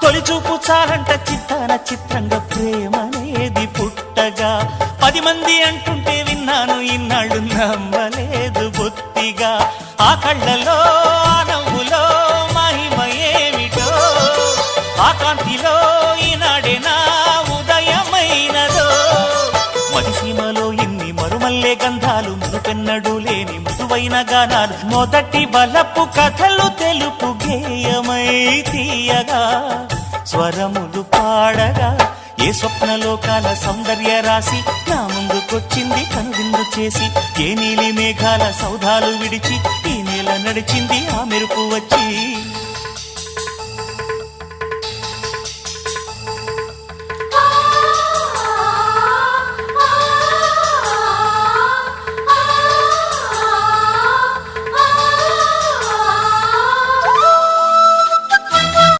తొలి చూపు చాలంట చిత్తాన చిత్రంగా ప్రేమనేది పుట్టగా 10 మంది అంటుంటే విన్నాను ఇన్నాళ్ళు నమ్మలేదు బొత్తిగా ఆ కళ్ళలో ఆ నవ్వులో మహిమ ఏమిటో ఆ కాంతిలో ఈనాడే నా ఉదయమైనదో మదిసీమలో ఇన్ని మరుమల్లే గంధాలు మునుపెన్నడు లేని మృదువైన గానాలు మొదటి బలపు కథలు తెలుపు గేయమై తీయగా స్వరములు పాడగా ఏ స్వప్నలోకాల సౌందర్య రాసి నా ముందుకొచ్చింది కనువిందు చేసి ఏ నీలి మేఘాల సౌధాలు విడిచి ఈ నేల నడిచింది ఆ మెరుపు వచ్చి